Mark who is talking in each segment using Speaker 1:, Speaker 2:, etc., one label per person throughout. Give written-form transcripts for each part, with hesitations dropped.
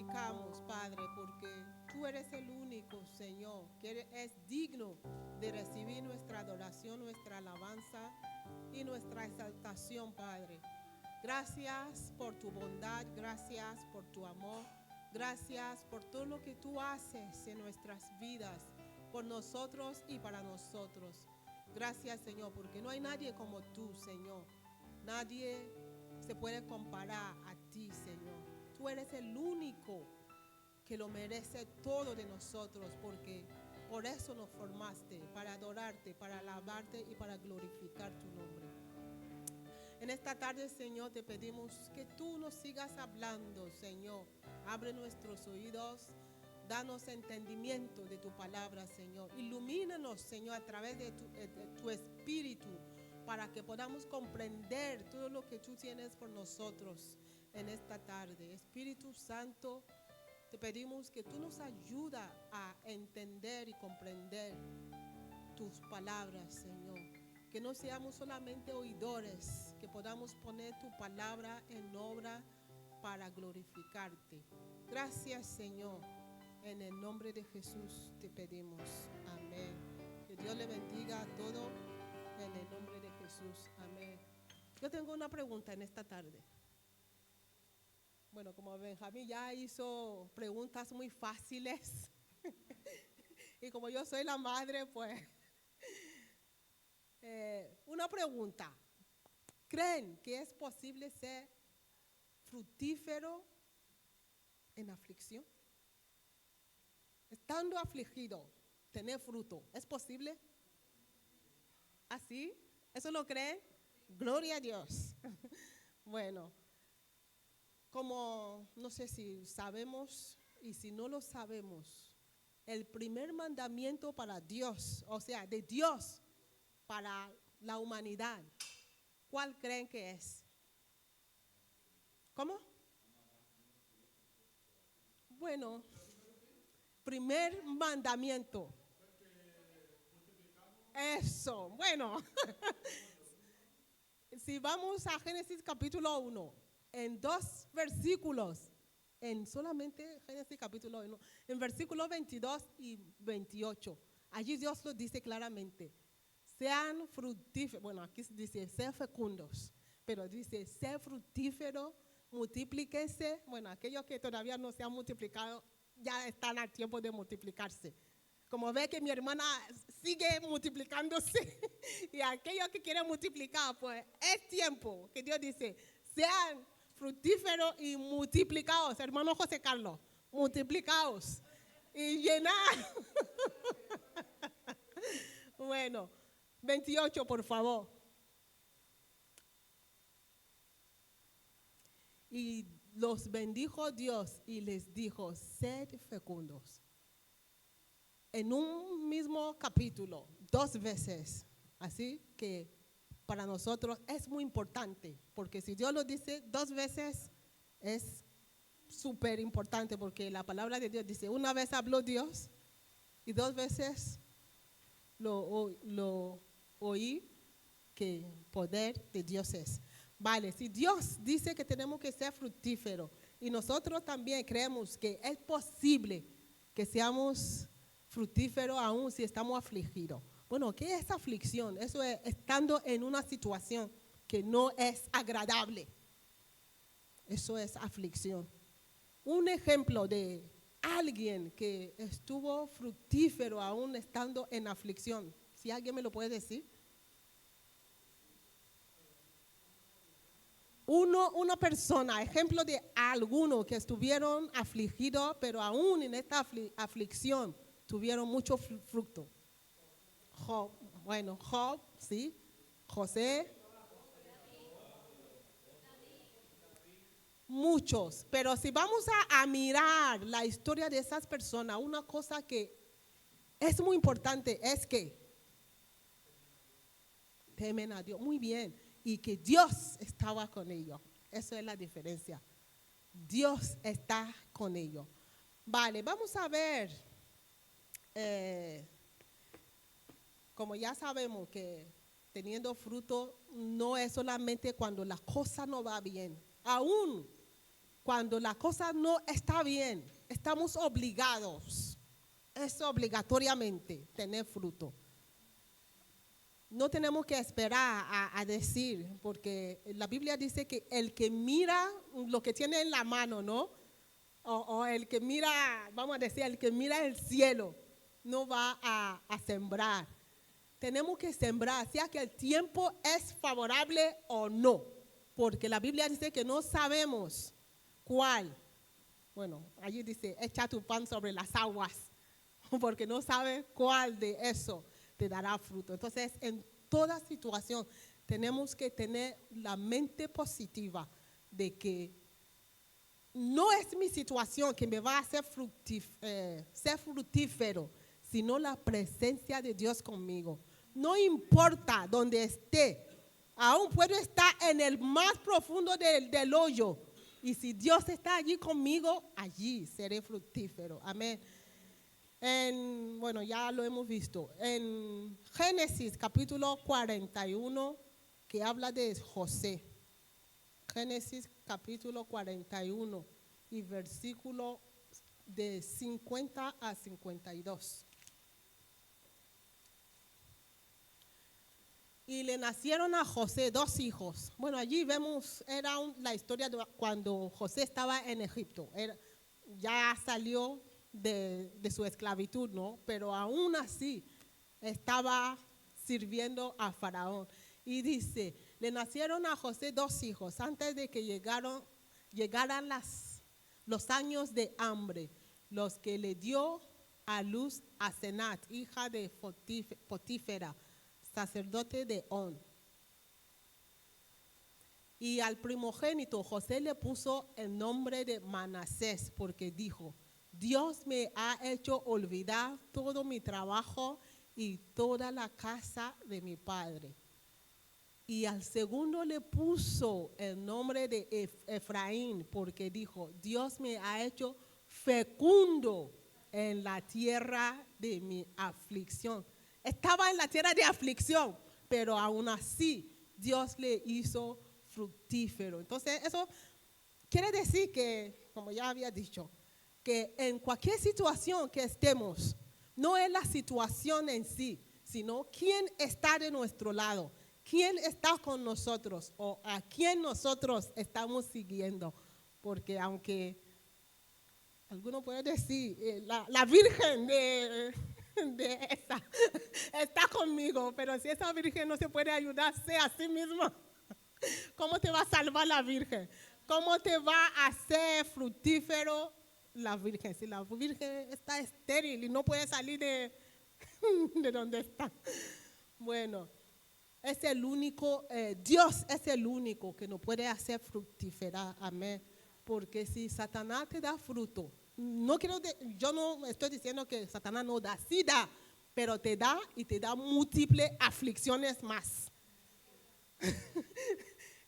Speaker 1: glorificamos, Padre, porque tú eres el único, Señor, que es digno de recibir nuestra adoración, nuestra alabanza y nuestra exaltación, Padre. Gracias por tu bondad, gracias por tu amor, gracias por todo lo que tú haces en nuestras vidas, por nosotros y para nosotros. Gracias, Señor, porque no hay nadie como tú, Señor. Nadie se puede comparar a ti, Señor. Tú eres el único que lo merece todo de nosotros, porque por eso nos formaste, para adorarte, para alabarte y para glorificar tu nombre. En esta tarde, Señor, te pedimos que tú nos sigas hablando, Señor. Abre nuestros oídos, danos entendimiento de tu palabra, Señor. Ilumínanos, Señor, a través de tu espíritu, para que podamos comprender todo lo que tú tienes por nosotros en esta tarde. Espíritu Santo, te pedimos que tú nos ayudes a entender y comprender tus palabras, Señor. Que no seamos solamente oidores, que podamos poner tu palabra en obra para glorificarte. Gracias, Señor. En el nombre de Jesús te pedimos. Amén. Que Dios le bendiga a todos en el nombre de Jesús. Amén. Yo tengo una pregunta en esta tarde. Bueno, como Benjamín ya hizo preguntas muy fáciles y como yo soy la madre, pues una pregunta. ¿Creen que es posible ser fructífero en aflicción? Estando afligido, tener fruto, ¿es posible? ¿Así? ¿Eso lo creen? Gloria a Dios. Bueno, como no sé si sabemos y si no lo sabemos, el primer mandamiento para Dios, o sea, de Dios para la humanidad, ¿cuál creen que es? ¿Cómo? Bueno, primer mandamiento. Eso, bueno. Si vamos a Génesis capítulo 1, en 2 versículos, en solamente Génesis capítulo 1, en versículos 22 y 28, allí Dios lo dice claramente. Sean fructíferos, bueno, aquí dice ser fecundos, pero dice ser fructíferos, multiplíquense. Bueno, aquellos que todavía no se han multiplicado ya están a tiempo de multiplicarse. Como ve que mi hermana sigue multiplicándose y aquellos que quieren multiplicar, pues es tiempo que Dios dice, sean fructíferos y multiplicados, hermano José Carlos, multiplicados y llenar. Bueno, 28, por favor. Y los bendijo Dios y les dijo, sed fecundos. En un mismo capítulo, 2 veces. Así que para nosotros es muy importante, porque si Dios lo dice 2 veces, es súper importante, porque la palabra de Dios dice, una vez habló Dios y 2 veces lo oí, que poder de Dios es. Vale, si Dios dice que tenemos que ser fructíferos y nosotros también creemos que es posible que seamos fructíferos aún si estamos afligidos. Bueno, ¿qué es aflicción? Eso es estando en una situación que no es agradable. Eso es aflicción. Un ejemplo de alguien que estuvo fructífero aún estando en aflicción, si alguien me lo puede decir. Una persona, ejemplo de algunos que estuvieron afligidos, pero aún en esta aflicción tuvieron mucho fruto. Job, bueno, Job, sí, José, muchos. Pero si vamos a mirar la historia de esas personas, una cosa que es muy importante es que temen a Dios, muy bien, y que Dios estaba con ellos. Eso es la diferencia. Dios está con ellos. Vale, vamos a ver, como ya sabemos que teniendo fruto no es solamente cuando la cosa no va bien, aún cuando la cosa no está bien, estamos obligados, es obligatoriamente tener fruto. No tenemos que esperar a decir, porque la Biblia dice que el que mira lo que tiene en la mano, ¿no? O el que mira, vamos a decir, el que mira el cielo, no va a sembrar. Tenemos que sembrar, sea que el tiempo es favorable o no, porque la Biblia dice que no sabemos cuál. Bueno, allí dice, echa tu pan sobre las aguas, porque no sabes cuál de eso te dará fruto. Entonces, en toda situación tenemos que tener la mente positiva de que no es mi situación que me va a hacer ser fructífero, sino la presencia de Dios conmigo. No importa dónde esté, aún puedo estar en el más profundo del hoyo, y si Dios está allí conmigo, allí seré fructífero. Amén. Bueno, ya lo hemos visto. En Génesis capítulo 41, que habla de José. Génesis capítulo 41 y versículo de 50 a 52. Y le nacieron a José 2 hijos. Bueno, allí vemos, era la historia de cuando José estaba en Egipto. Ya salió de su esclavitud, ¿no? Pero aún así estaba sirviendo a Faraón. Y dice, le nacieron a José 2 hijos antes de que llegaran los años de hambre, los que le dio a luz a Senat, hija de Potífera, sacerdote de On. Y al primogénito José le puso el nombre de Manasés, porque dijo, Dios me ha hecho olvidar todo mi trabajo y toda la casa de mi padre. Y al segundo le puso el nombre de Efraín, porque dijo, Dios me ha hecho fecundo en la tierra de mi aflicción. Estaba en la tierra de aflicción, pero aún así Dios le hizo fructífero. Entonces eso quiere decir que, como ya había dicho, que en cualquier situación que estemos, no es la situación en sí, sino quién está de nuestro lado, quién está con nosotros o a quién nosotros estamos siguiendo. Porque aunque alguno puede decir, la Virgen de esa está conmigo, pero si esa Virgen no se puede ayudarse a sí misma, ¿cómo te va a salvar la Virgen? ¿Cómo te va a hacer fructífero la Virgen? Si la Virgen está estéril y no puede salir de donde está. Bueno, es el único, Dios es el único que nos puede hacer fructífera. Amén. Porque si Satanás te da fruto, yo no estoy diciendo que Satanás no da, sí da, pero te da y te da múltiples aflicciones más.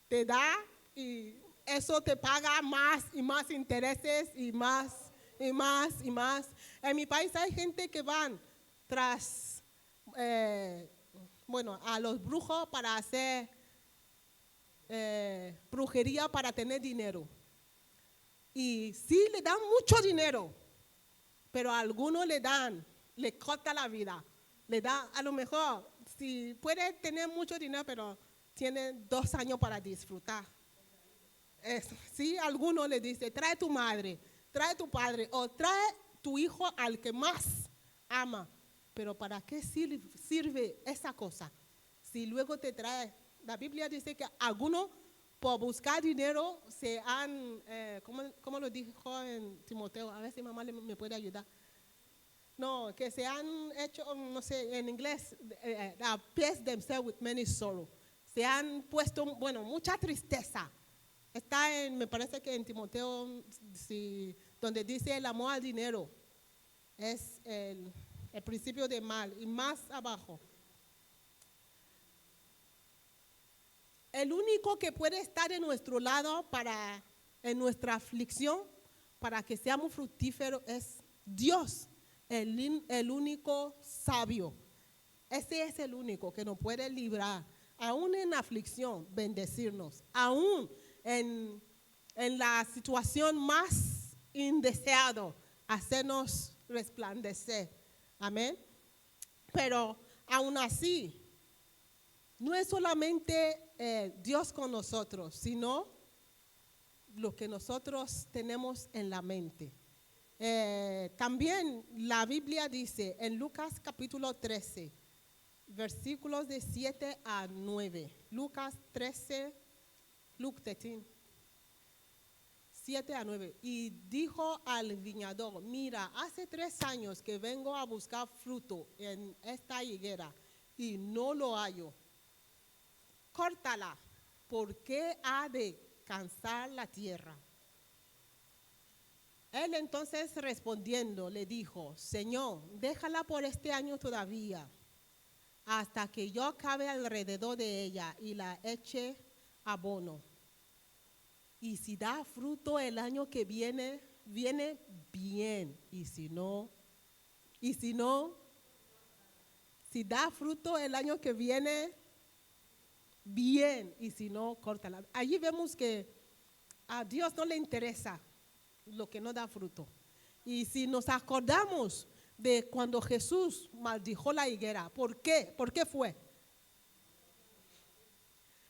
Speaker 1: Te da y eso te paga más y más intereses y más y más y más. En mi país hay gente que van tras, a los brujos para hacer brujería para tener dinero. Y sí le dan mucho dinero, pero a algunos le corta la vida. Le da, a lo mejor, si puede tener mucho dinero, pero tiene 2 años para disfrutar. Sí, algunos le dicen, trae tu madre, trae tu padre, o trae tu hijo al que más ama. Pero ¿para qué sirve esa cosa? Si luego te trae, la Biblia dice que algunos por buscar dinero se han, ¿cómo lo dijo en Timoteo? A ver si mamá me puede ayudar. No, que se han hecho, no sé, en inglés, pierced themselves with many sorrow. Se han puesto, mucha tristeza. Está me parece que en Timoteo, donde dice el amor al dinero es el principio de mal. Y más abajo, el único que puede estar en nuestro lado en nuestra aflicción, para que seamos fructíferos, es Dios, el único sabio. Ese es el único que nos puede librar, aún en aflicción, bendecirnos, aún en en la situación más indeseada, hacernos resplandecer. Amén. Pero aún así, no es solamente Dios con nosotros, sino lo que nosotros tenemos en la mente. También la Biblia dice en Lucas capítulo 13, versículos de 7 a 9. Lucas 13, Luke 13, 7 a 9. Y dijo al viñador: mira, hace 3 años que vengo a buscar fruto en esta higuera y no lo hallo. Córtala, porque ha de cansar la tierra. Él entonces respondiendo le dijo: Señor, déjala por este año todavía, hasta que yo acabe alrededor de ella y la eche abono. Y si da fruto el año que viene, viene bien. Y si no, si da fruto el año que viene, bien. Y si no, córtala. Allí vemos que a Dios no le interesa lo que no da fruto. Y si nos acordamos de cuando Jesús maldijo la higuera, ¿por qué? ¿Por qué fue?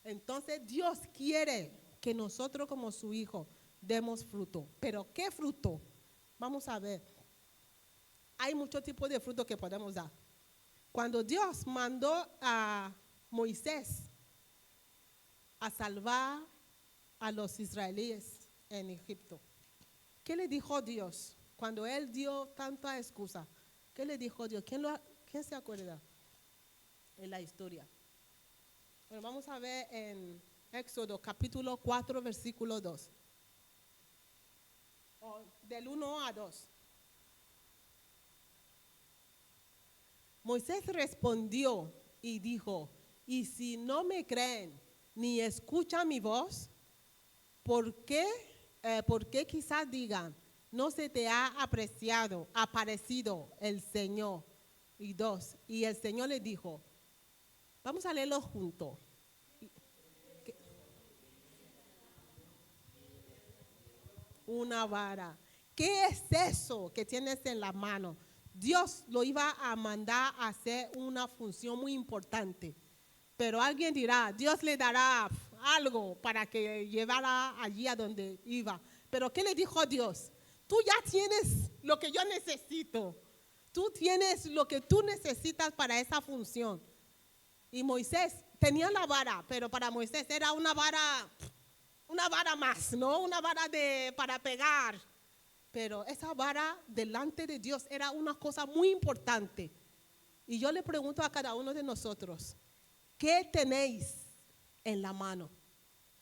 Speaker 1: Entonces Dios quiere que nosotros como su hijo demos fruto. ¿Pero qué fruto? Vamos a ver. Hay muchos tipos de fruto que podemos dar. Cuando Dios mandó a Moisés a salvar a los israelíes en Egipto, ¿qué le dijo Dios? Cuando él dio tanta excusa, ¿qué le dijo Dios? ¿Quién se acuerda en la historia? Bueno, vamos a ver en Éxodo capítulo 4, versículo 2. Del 1 a 2. Moisés respondió y dijo: y si no me creen ni escuchan mi voz, ¿por qué quizás digan: no se te ha aparecido el Señor? Y 2. Y el Señor le dijo, vamos a leerlo juntos. Una vara. ¿Qué es eso que tienes en la mano? Dios lo iba a mandar a hacer una función muy importante. Pero alguien dirá, Dios le dará algo para que llevara allí a donde iba. Pero ¿qué le dijo Dios? Tú ya tienes lo que yo necesito. Tú tienes lo que tú necesitas para esa función. Y Moisés tenía la vara, pero para Moisés era una vara más, ¿no? Una vara para pegar. Pero esa vara delante de Dios era una cosa muy importante. Y yo le pregunto a cada uno de nosotros, ¿qué tenéis en la mano?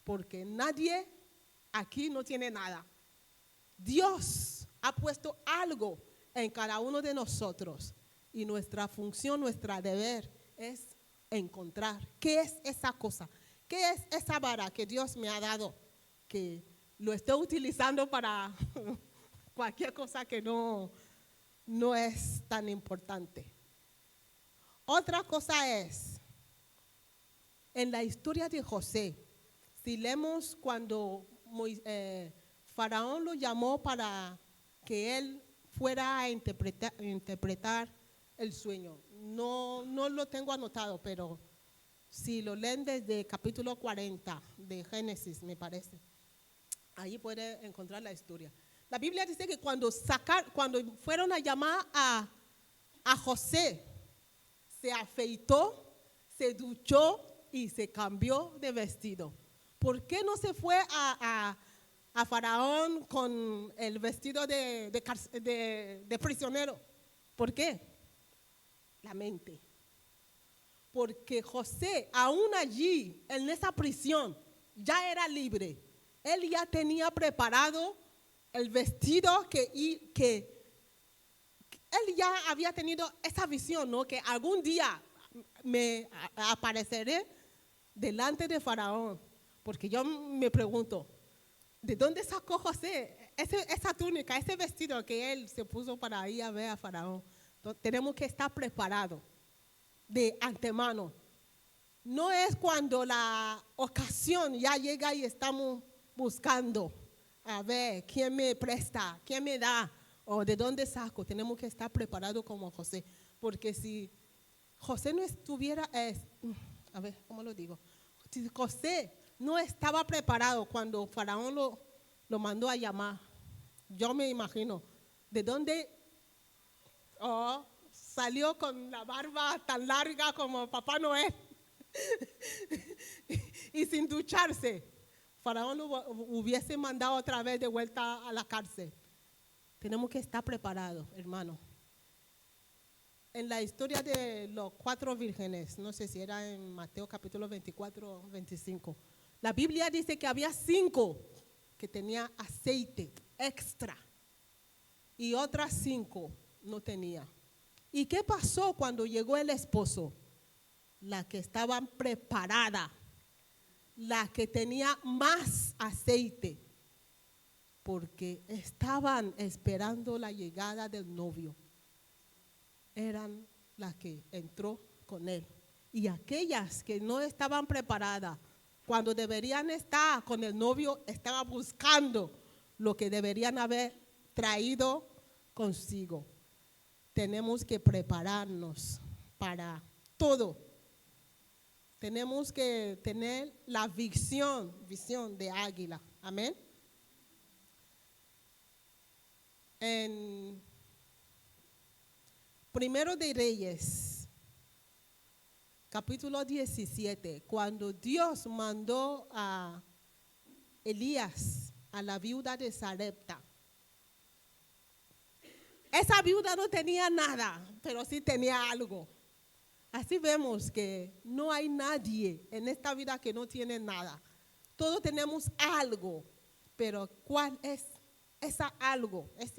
Speaker 1: Porque nadie aquí no tiene nada. Dios ha puesto algo en cada uno de nosotros. Y nuestra función, nuestro deber es encontrar qué es esa cosa. ¿Qué es esa vara que Dios me ha dado? Que lo estoy utilizando para cualquier cosa que no es tan importante. Otra cosa es, en la historia de José, si leemos cuando Faraón lo llamó para que él fuera a interpretar el sueño. No lo tengo anotado, pero si lo leen desde capítulo 40 de Génesis, me parece, ahí puede encontrar la historia. La Biblia dice que cuando fueron a llamar a José, se afeitó, se duchó y se cambió de vestido. ¿Por qué no se fue a Faraón con el vestido de prisionero? ¿Por qué? La mente. Porque José, aún allí, en esa prisión, ya era libre. Él ya tenía preparado el vestido que él ya había tenido esa visión, ¿no? Que algún día me apareceré delante de Faraón. Porque yo me pregunto, ¿de dónde sacó José esa túnica, ese vestido que él se puso para ir a ver a Faraón? Entonces, tenemos que estar preparados de antemano. No es cuando la ocasión ya llega y estamos buscando. a ver quién me presta, quién me da o de dónde saco. Tenemos que estar preparados como José, porque si José no estuviera, a ver, ¿cómo lo digo? Si José no estaba preparado cuando Faraón lo mandó a llamar, yo me imagino, ¿de dónde salió con la barba tan larga como Papá Noel y sin ducharse? Faraón lo hubiese mandado otra vez de vuelta a la cárcel. Tenemos que estar preparados, hermano. En la historia de los 4 vírgenes, no sé si era en Mateo capítulo 24 o 25, la Biblia dice que había 5 que tenían aceite extra y otras 5 no tenían. ¿Y qué pasó cuando llegó el esposo? La que estaban preparada, la que tenía más aceite, porque estaban esperando la llegada del novio, eran las que entró con él. Y aquellas que no estaban preparadas, cuando deberían estar con el novio, estaban buscando lo que deberían haber traído consigo. Tenemos que prepararnos para todo. Tenemos que tener la visión de águila. Amén. En Primero de Reyes, capítulo 17, cuando Dios mandó a Elías a la viuda de Sarepta. Esa viuda no tenía nada, pero sí tenía algo. Así vemos que no hay nadie en esta vida que no tiene nada. Todos tenemos algo, pero ¿cuál es ese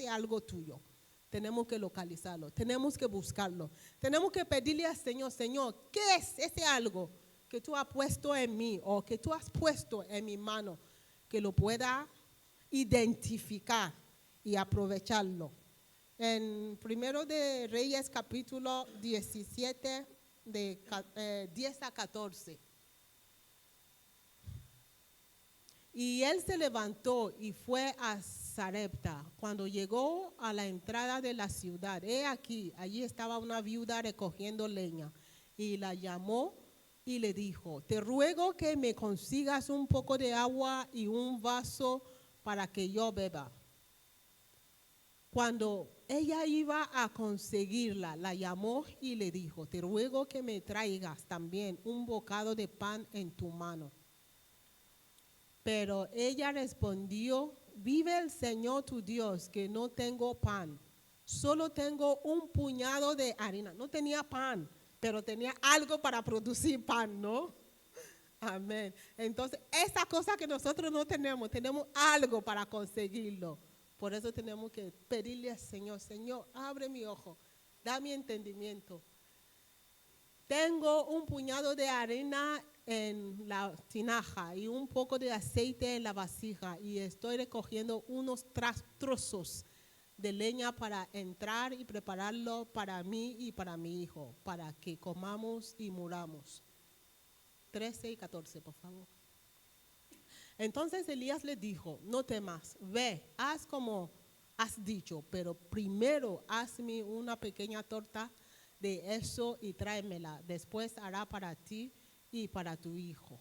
Speaker 1: algo tuyo? Tenemos que localizarlo, tenemos que buscarlo. Tenemos que pedirle al Señor, Señor, ¿qué es ese algo que tú has puesto en mí o que tú has puesto en mi mano? Que lo pueda identificar y aprovecharlo. En Primero de Reyes, capítulo 17, de 10 a 14. Y él se levantó y fue a Sarepta. Cuando llegó a la entrada de la ciudad, he aquí, allí estaba una viuda recogiendo leña. Y la llamó y le dijo, te ruego que me consigas un poco de agua y un vaso para que yo beba. Cuando ella iba a conseguirla, la llamó y le dijo, te ruego que me traigas también un bocado de pan en tu mano. Pero ella respondió, vive el Señor tu Dios, que no tengo pan, solo tengo un puñado de harina. No tenía pan, pero tenía algo para producir pan, ¿no? Amén. Entonces, esa cosa que nosotros no tenemos, tenemos algo para conseguirlo. Por eso tenemos que pedirle al Señor, Señor, abre mi ojo, da mi entendimiento. Tengo un puñado de harina en la tinaja y un poco de aceite en la vasija y estoy recogiendo unos trozos de leña para entrar y prepararlo para mí y para mi hijo, para que comamos y muramos. 13 y 14, por favor. Entonces Elías le dijo, no temas, ve, haz como has dicho, pero primero hazme una pequeña torta de eso y tráemela. Después hará para ti y para tu hijo.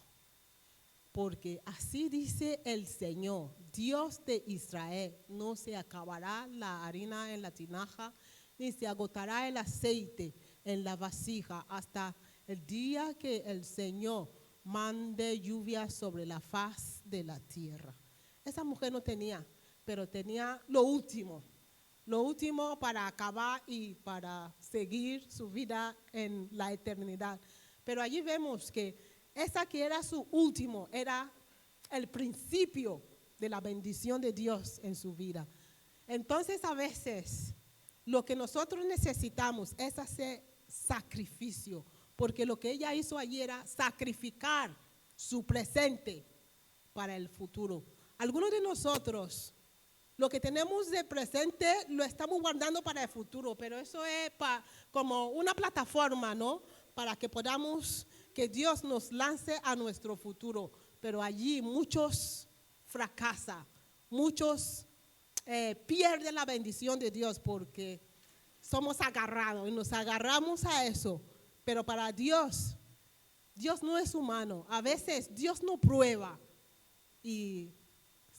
Speaker 1: Porque así dice el Señor, Dios de Israel, no se acabará la harina en la tinaja, ni se agotará el aceite en la vasija hasta el día que el Señor mande lluvia sobre la faz de la tierra. Esa mujer no tenía, pero tenía lo último para acabar y para seguir su vida en la eternidad. Pero allí vemos que esa que era su último, era el principio de la bendición de Dios en su vida. Entonces a veces lo que nosotros necesitamos es hacer sacrificio, porque lo que ella hizo allí era sacrificar su presente para el futuro. Algunos de nosotros, lo que tenemos de presente lo estamos guardando para el futuro, pero eso es como una plataforma, ¿no? Para que podamos, que Dios nos lance a nuestro futuro. Pero allí muchos fracasan muchos pierden la bendición de Dios porque somos agarrados y nos agarramos a eso. Pero para Dios, Dios no es humano. A veces Dios no prueba. Y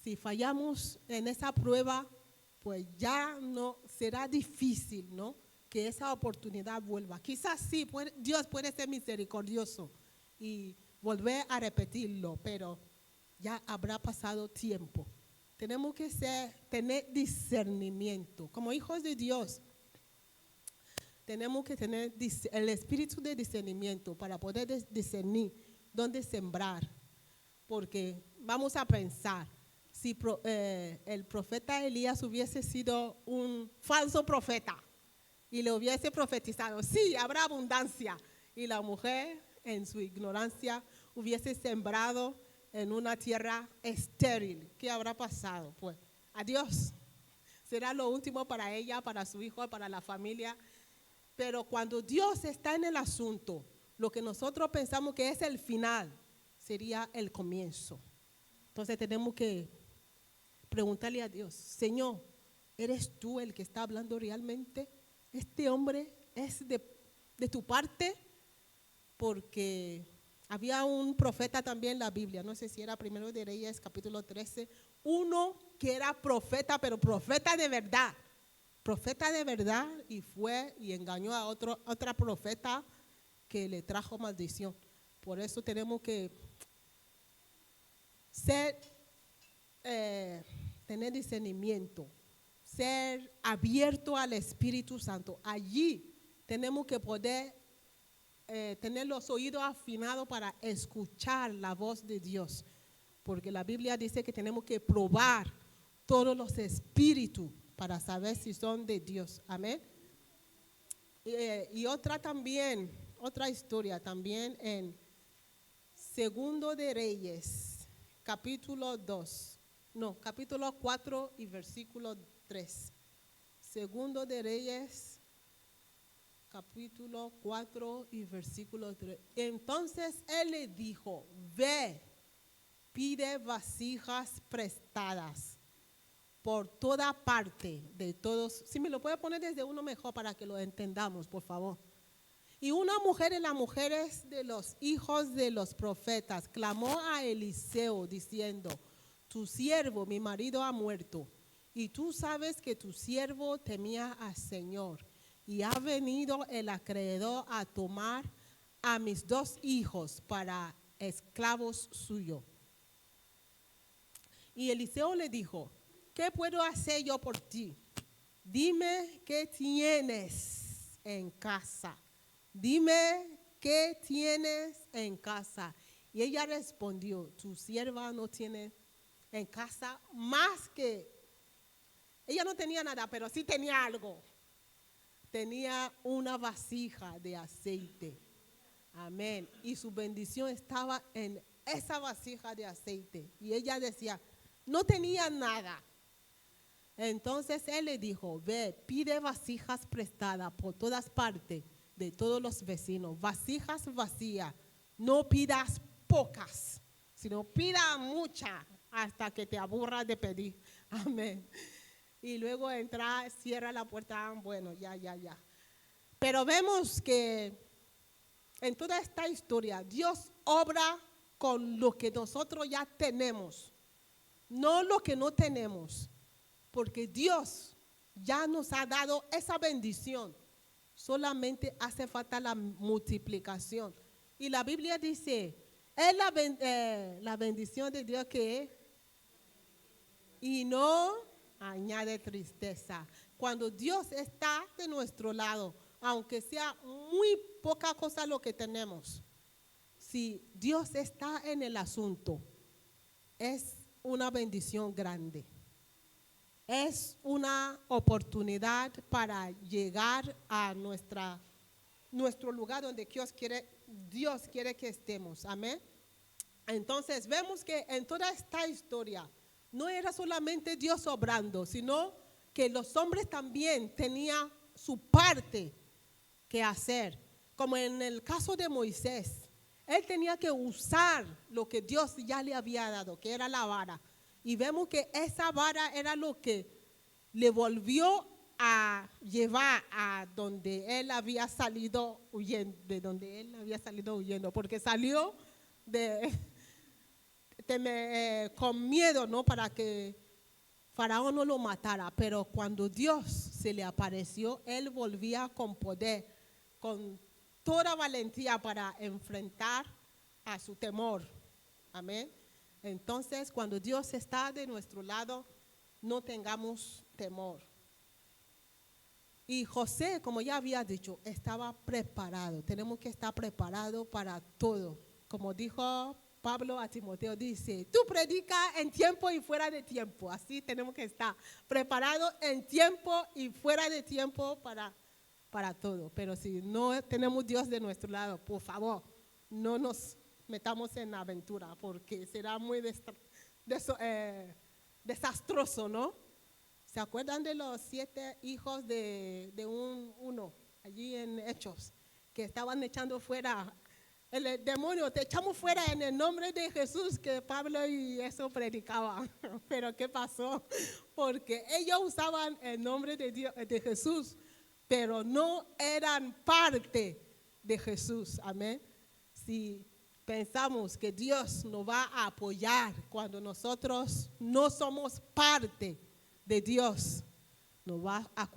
Speaker 1: si fallamos en esa prueba, pues ya no será difícil, ¿no?, que esa oportunidad vuelva. Quizás sí, Dios puede ser misericordioso y volver a repetirlo, pero ya habrá pasado tiempo. Tenemos que tener discernimiento. Como hijos de Dios, tenemos que tener el espíritu de discernimiento para poder discernir dónde sembrar. Porque vamos a pensar, si el profeta Elías hubiese sido un falso profeta y le hubiese profetizado, sí, habrá abundancia, y la mujer en su ignorancia hubiese sembrado en una tierra estéril, ¿qué habrá pasado? Pues adiós, será lo último para ella, para su hijo, para la familia. Pero cuando Dios está en el asunto, lo que nosotros pensamos que es el final sería el comienzo. Entonces tenemos que preguntarle a Dios, Señor, ¿eres tú el que está hablando realmente? ¿Este hombre es de tu parte? Porque había un profeta también en la Biblia, no sé si era Primero de Reyes, capítulo 13, uno que era profeta, pero profeta de verdad, y fue y engañó a otra profeta que le trajo maldición. Por eso tenemos que tener discernimiento, ser abierto al Espíritu Santo. Allí tenemos que poder tener los oídos afinados para escuchar la voz de Dios, porque la Biblia dice que tenemos que probar todos los espíritus para saber si son de Dios. Amén. Y otra historia también en Segundo de Reyes, capítulo 4 y versículo 3. Segundo de Reyes, capítulo 4 y versículo 3. Entonces él le dijo, ve, pide vasijas prestadas por toda parte de todos. Si me lo puede poner desde uno mejor para que lo entendamos, por favor. Y una mujer de las mujeres de los hijos de los profetas clamó a Eliseo diciendo, tu siervo, mi marido, ha muerto, y tú sabes que tu siervo temía al Señor, y ha venido el acreedor a tomar a mis 2 hijos para esclavos suyos. Y Eliseo le dijo, ¿qué puedo hacer yo por ti? Dime qué tienes en casa. Dime qué tienes en casa. Y ella respondió, tu sierva no tiene en casa más que, ella no tenía nada, pero sí tenía algo. Tenía una vasija de aceite. Amén. Y su bendición estaba en esa vasija de aceite. Y ella decía, no tenía nada. Entonces él le dijo, ve, pide vasijas prestadas por todas partes de todos los vecinos, vasijas vacías, no pidas pocas, sino pida muchas hasta que te aburras de pedir. Amén. Y luego entra, cierra la puerta, bueno, ya. Pero vemos que en toda esta historia, Dios obra con lo que nosotros ya tenemos, no lo que no tenemos, porque Dios ya nos ha dado esa bendición. Solamente hace falta la multiplicación. Y la Biblia dice, es la bendición de Dios que y no añade tristeza. Cuando Dios está de nuestro lado, aunque sea muy poca cosa lo que tenemos, si Dios está en el asunto, es una bendición grande. Es una oportunidad para llegar a nuestro lugar donde Dios quiere que estemos. Amén. Entonces vemos que en toda esta historia no era solamente Dios obrando, sino que los hombres también tenían su parte que hacer. Como en el caso de Moisés, él tenía que usar lo que Dios ya le había dado, que era la vara. Y vemos que esa vara era lo que le volvió a llevar a donde él había salido huyendo, porque salió con miedo, ¿no? Para que Faraón no lo matara, pero cuando Dios se le apareció, él volvía con poder, con toda valentía para enfrentar a su temor. Amén. Entonces, cuando Dios está de nuestro lado, no tengamos temor. Y José, como ya había dicho, estaba preparado. Tenemos que estar preparados para todo. Como dijo Pablo a Timoteo, dice, tú predica en tiempo y fuera de tiempo. Así tenemos que estar preparados en tiempo y fuera de tiempo para todo. Pero si no tenemos Dios de nuestro lado, por favor, no nos metamos en aventura, porque será muy desastroso, ¿no? ¿Se acuerdan de los 7 hijos de uno allí en Hechos, que estaban echando fuera el demonio? Te echamos fuera en el nombre de Jesús, que Pablo y eso predicaban. Pero ¿qué pasó? Porque ellos usaban el nombre de Dios, de Jesús, pero no eran parte de Jesús. Amén. Si pensamos que Dios nos va a apoyar cuando nosotros no somos parte de Dios, nos va a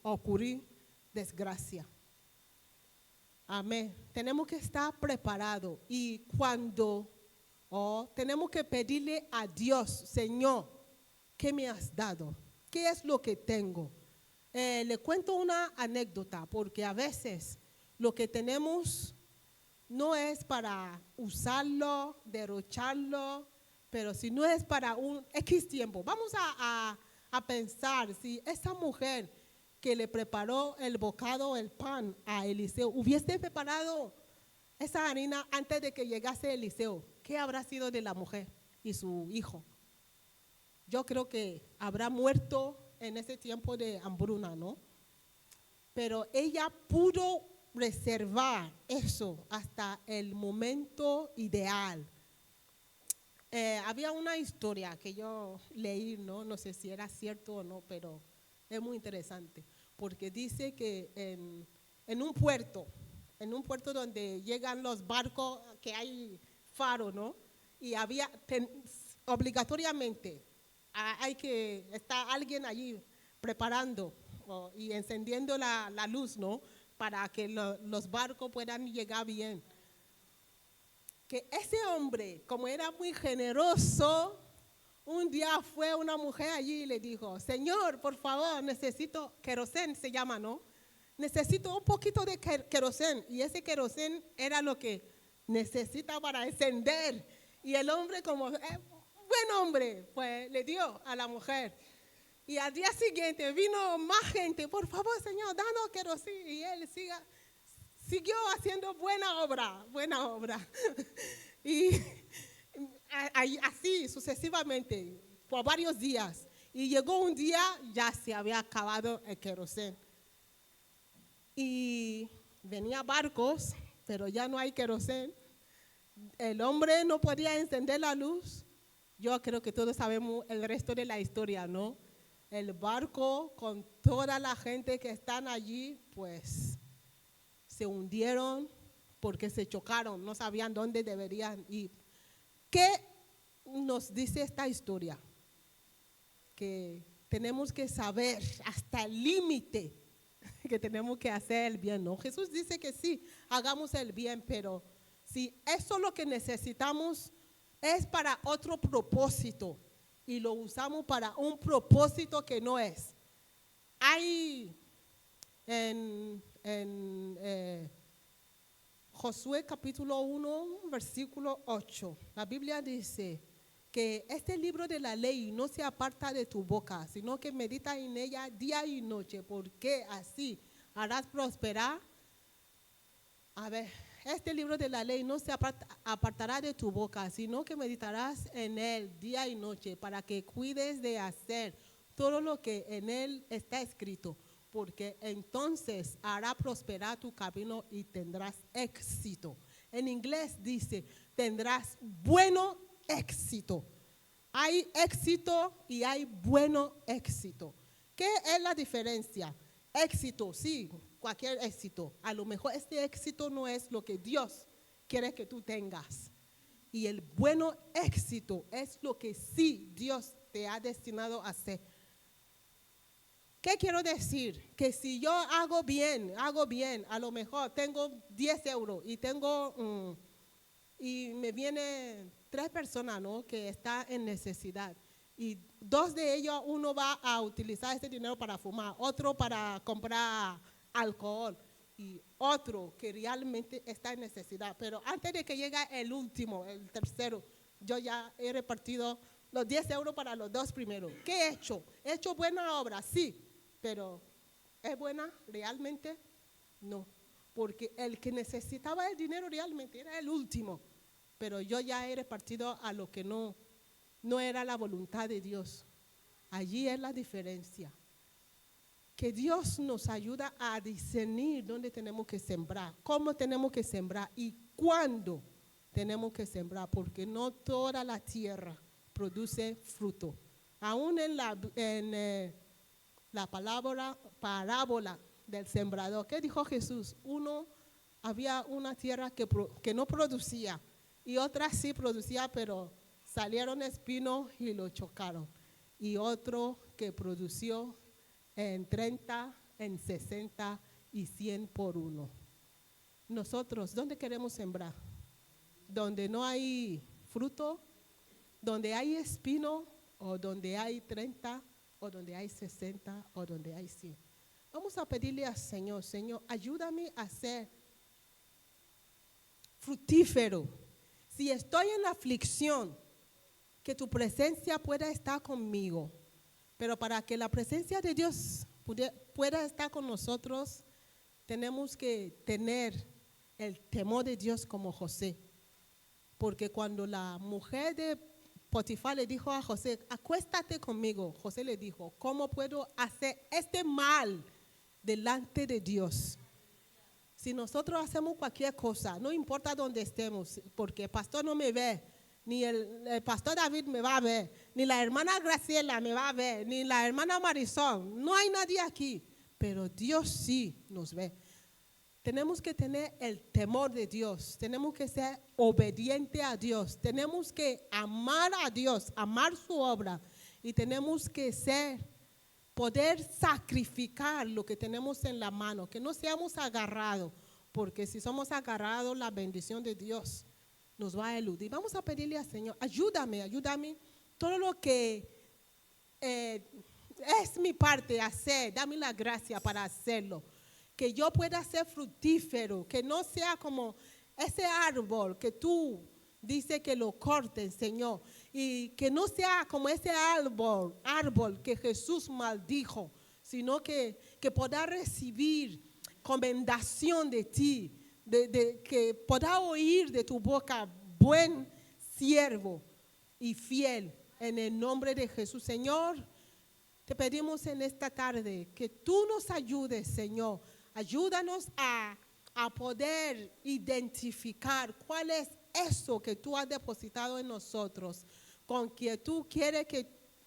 Speaker 1: ocurrir desgracia. Amén. Tenemos que estar preparados y tenemos que pedirle a Dios, Señor, ¿qué me has dado? ¿Qué es lo que tengo? Le cuento una anécdota, porque a veces lo que tenemos no es para usarlo, derrocharlo, pero si no es para un X tiempo. Vamos a pensar si esa mujer que le preparó el bocado, el pan a Eliseo, hubiese preparado esa harina antes de que llegase Eliseo, ¿qué habrá sido de la mujer y su hijo? Yo creo que habrá muerto en ese tiempo de hambruna, ¿no? Pero ella pudo reservar eso hasta el momento ideal. Había una historia que yo leí, no sé si era cierto o no, pero es muy interesante, porque dice que en un puerto donde llegan los barcos, que hay faro, ¿no? Y obligatoriamente hay que estar alguien allí preparando y encendiendo la luz, ¿no? Para que los barcos puedan llegar bien. Que ese hombre, como era muy generoso, un día fue una mujer allí y le dijo, Señor, por favor, necesito querosén, se llama, ¿no? Necesito un poquito de querosén. Y ese querosén era lo que necesita para encender. Y el hombre, como buen hombre, pues le dio a la mujer. Y al día siguiente vino más gente, por favor, Señor, danos querosén. Y él siguió haciendo buena obra. Y así sucesivamente, por varios días. Y llegó un día, ya se había acabado el querosén. Y venía barcos, pero ya no hay querosén. El hombre no podía encender la luz. Yo creo que todos sabemos el resto de la historia, ¿no? El barco con toda la gente que están allí, pues se hundieron porque se chocaron, no sabían dónde deberían ir. ¿Qué nos dice esta historia? Que tenemos que saber hasta el límite que tenemos que hacer el bien, ¿no? Jesús dice que sí, hagamos el bien, pero si eso lo que necesitamos es para otro propósito y lo usamos para un propósito que no es. Hay en Josué capítulo 1, versículo 8, la Biblia dice que este libro de la ley no se aparta de tu boca, sino que medita en ella día y noche, porque así harás prosperar. A ver, este libro de la ley no se apartará de tu boca, sino que meditarás en él día y noche, para que cuides de hacer todo lo que en él está escrito, porque entonces hará prosperar tu camino y tendrás éxito. En inglés dice, tendrás bueno éxito. Hay éxito y hay bueno éxito. ¿Qué es la diferencia? Éxito, sí, cualquier éxito. A lo mejor este éxito no es lo que Dios quiere que tú tengas. Y el bueno éxito es lo que sí Dios te ha destinado a hacer. ¿Qué quiero decir? Que si yo hago bien, a lo mejor tengo 10 euros y y me vienen 3 personas, ¿no?, que están en necesidad. Y 2 de ellos, uno va a utilizar ese dinero para fumar, otro para comprar alcohol y otro que realmente está en necesidad. Pero antes de que llegue el último, el tercero, yo ya he repartido los 10 euros para los 2 primeros. ¿Qué he hecho? ¿He hecho buena obra? Sí, pero ¿es buena realmente? No, porque el que necesitaba el dinero realmente era el último, pero yo ya he repartido a lo que no era la voluntad de Dios. Allí es la diferencia. Que Dios nos ayuda a discernir dónde tenemos que sembrar, cómo tenemos que sembrar y cuándo tenemos que sembrar, porque no toda la tierra produce fruto. Aún en la parábola del sembrador, ¿qué dijo Jesús? Había una tierra que no producía y otra sí producía, pero salieron espinos y lo chocaron. Y otro que produció en 30, en 60 y 100 por uno. Nosotros, ¿dónde queremos sembrar? ¿Donde no hay fruto? ¿Donde hay espino? ¿O donde hay 30? ¿O donde hay 60? ¿O donde hay 100? Vamos a pedirle al Señor, Señor, ayúdame a ser fructífero. Si estoy en la aflicción, que tu presencia pueda estar conmigo. Pero para que la presencia de Dios pueda estar con nosotros, tenemos que tener el temor de Dios como José. Porque cuando la mujer de Potifar le dijo a José, acuéstate conmigo, José le dijo, ¿cómo puedo hacer este mal delante de Dios? Si nosotros hacemos cualquier cosa, no importa dónde estemos, porque el pastor no me ve, ni el pastor David me va a ver, ni la hermana Graciela me va a ver, ni la hermana Marisol, no hay nadie aquí, pero Dios sí nos ve. Tenemos que tener el temor de Dios, tenemos que ser obedientes a Dios, tenemos que amar a Dios, amar su obra y tenemos que poder sacrificar lo que tenemos en la mano, que no seamos agarrados, porque si somos agarrados, la bendición de Dios nos va a eludir. Vamos a pedirle al Señor, ayúdame, todo lo que es mi parte hacer, dame la gracia para hacerlo, que yo pueda ser fructífero, que no sea como ese árbol que tú dices que lo corten, Señor, y que no sea como ese árbol que Jesús maldijo, sino que pueda recibir comendación de ti, que pueda oír de tu boca, buen siervo y fiel, en el nombre de Jesús. Señor, te pedimos en esta tarde que tú nos ayudes, Señor. Ayúdanos a poder identificar cuál es eso que tú has depositado en nosotros, con que tú quieres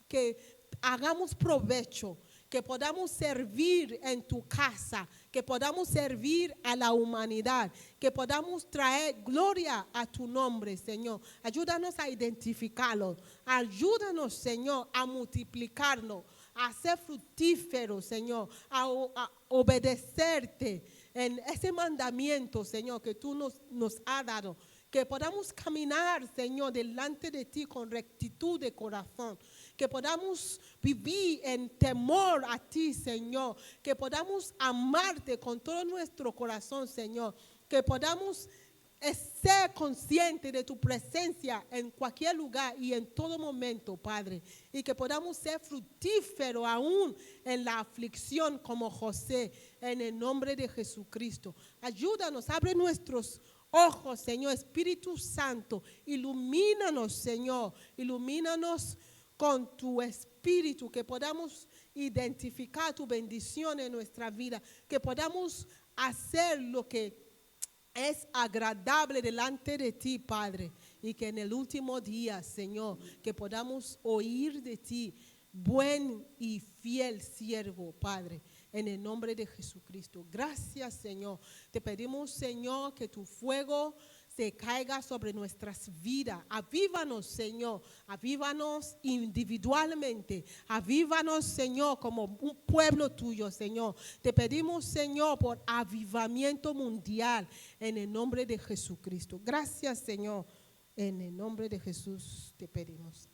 Speaker 1: que hagamos provecho, que podamos servir en tu casa, que podamos servir a la humanidad, que podamos traer gloria a tu nombre, Señor. Ayúdanos a identificarlo, ayúdanos, Señor, a multiplicarnos, a ser fructíferos, Señor, a obedecerte en ese mandamiento, Señor, que tú nos has dado. Que podamos caminar, Señor, delante de ti con rectitud de corazón. Que podamos vivir en temor a ti, Señor. Que podamos amarte con todo nuestro corazón, Señor. Que podamos ser conscientes de tu presencia en cualquier lugar y en todo momento, Padre. Y que podamos ser fructíferos aún en la aflicción como José, en el nombre de Jesucristo. Ayúdanos, abre nuestros ojos, Señor. Espíritu Santo, ilumínanos, Señor. Ilumínanos con tu espíritu, que podamos identificar tu bendición en nuestra vida, que podamos hacer lo que es agradable delante de ti, Padre, y que en el último día, Señor, que podamos oír de ti, buen y fiel siervo, Padre, en el nombre de Jesucristo. Gracias, Señor. Te pedimos, Señor, que tu fuego se caiga sobre nuestras vidas. Avívanos, Señor. Avívanos individualmente. Avívanos, Señor, como un pueblo tuyo, Señor. Te pedimos, Señor, por avivamiento mundial en el nombre de Jesucristo. Gracias, Señor. En el nombre de Jesús te pedimos.